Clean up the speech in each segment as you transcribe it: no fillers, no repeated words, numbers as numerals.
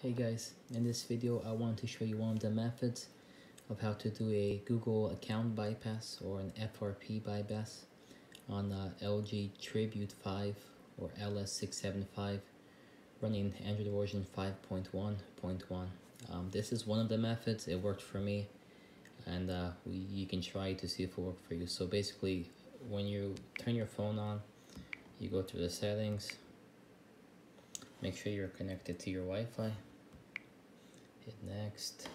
Hey guys, in this video I want to show you one of the methods of how to do a Google account bypass or an FRP bypass on LG Tribute 5 or LS675 running Android version 5.1.1. This is one of the methods. It worked for me, and you can try to see if it worked for you. So basically, when you turn your phone on, you go to the settings, make sure you're connected to your Wi-Fi. Hit next.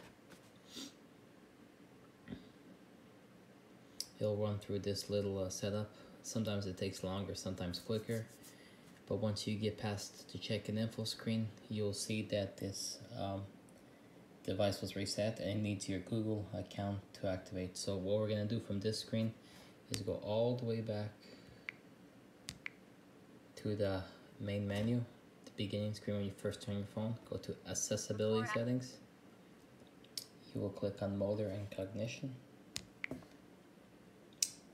It'll run through this little setup. Sometimes it takes longer, sometimes quicker. But once you get past the check and info screen, you'll see that this device was reset and it needs your Google account to activate. So what we're gonna do from this screen is go all the way back to the main menu, the beginning screen when you first turn your phone. Go to accessibility settings. You will click on motor and cognition.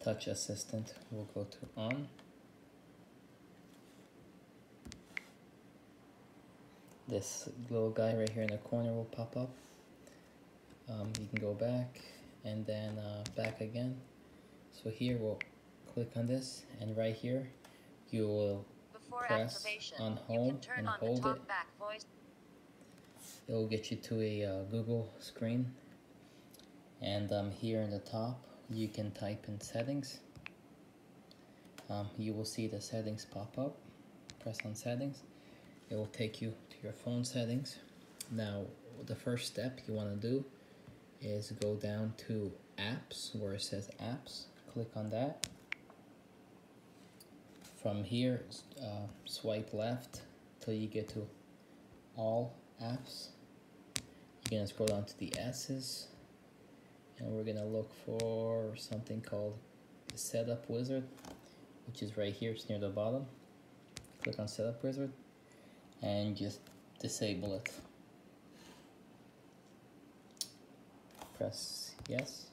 Touch assistant will go to on. This little guy right here in the corner will pop up. You can go back and then back again. So here we'll click on this, and right here you will press on home and hold it. It will get you to a Google screen, and here in the top you can type in settings. You will see the settings pop up. Press on settings. It will take you to your phone settings. Now the first step you want to do is go down to apps where it says apps. Click on that. From here swipe left till you get to all apps. You're going to scroll down to the S's, and we're going to look for something called the Setup Wizard, which is right here. It's near the bottom. Click on Setup Wizard and just disable it. Press yes.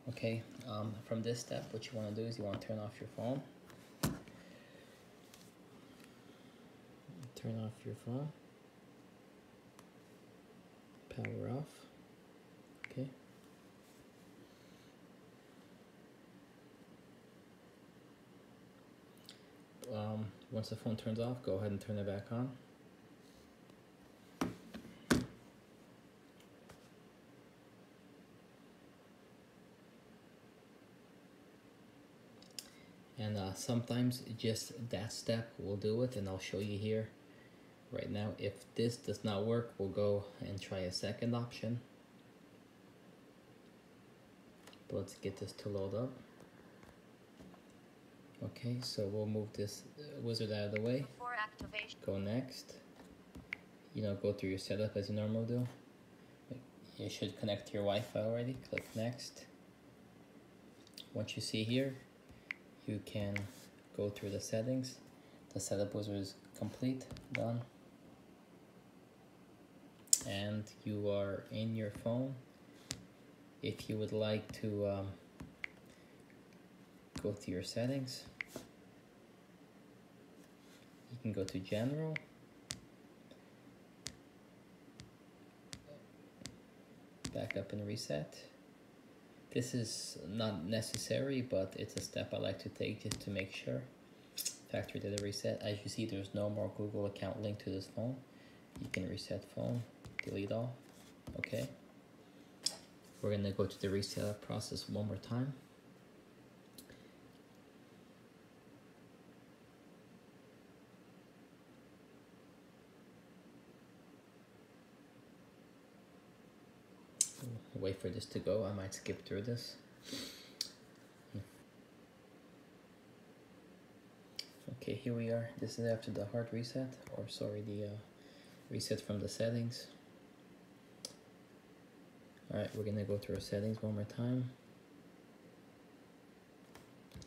Okay, from this step, what you want to do is you want to turn off your phone. Turn off your phone. Power off. Okay. Once the phone turns off, go ahead and turn it back on. And sometimes just that step will do it, and I'll show you here right now. If this does not work, we'll go and try a second option. But let's get this to load up. Okay, so we'll move this wizard out of the way. Go next. Go through your setup as you normally do. You should connect to your Wi-Fi already. Click next. Once you see here, you can go through the settings. The setup wizard is complete, done. And you are in your phone. If you would like to go to your settings, you can go to general, back up and reset. This is not necessary, but it's a step I like to take just to make sure. Factory data reset. As you see, there's no more Google account linked to this phone. You can reset phone, delete all. Okay. We're gonna go to the reset process one more time. Wait for this to go. I might skip through this. Okay, here we are. This is after the hard reset, or sorry, the reset from the settings. Alright, we're gonna go through our settings one more time.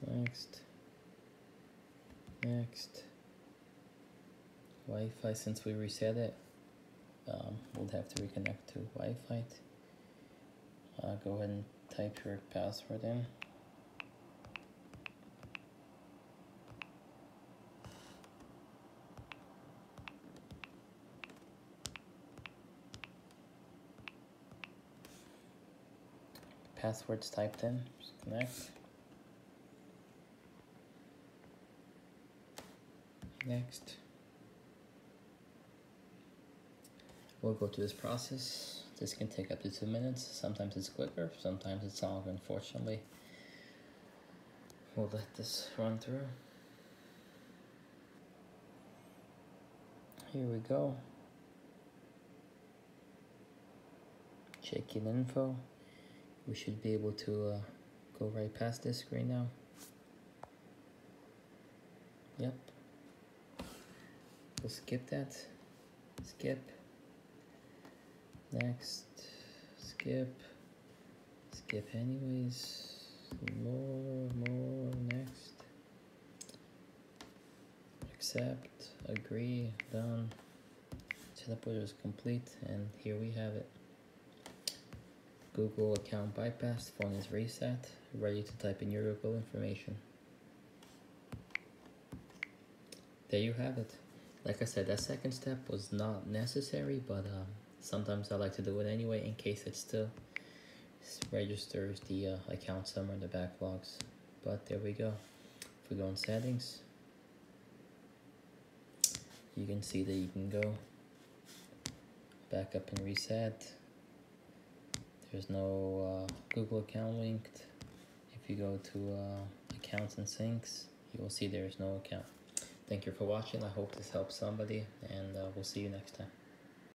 Next. Next. Wi-Fi, since we reset it, we'll have to reconnect to Wi-Fi. Go ahead and type your password in. password's typed in. Just connect. Next. We'll go through this process. This can take up to 2 minutes. Sometimes it's quicker, sometimes it's longer, unfortunately. We'll let this run through. Here we go. Check in info. We should be able to go right past this screen now. Yep. We'll skip that. Skip. Next. Skip. Skip anyways. More. Next. Accept. Agree. Done. Setup order is complete, and here we have it. Google account bypassed. Phone is reset. Ready to type in your Google information. There you have it. Like I said, that second step was not necessary, but sometimes I like to do it anyway in case it still registers the account somewhere in the backlogs. But there we go. If we go in settings, you can see that you can go back up and reset. There's no Google account linked. If you go to accounts and syncs, you will see there's no account. Thank you for watching. I hope this helps somebody, and we'll see you next time.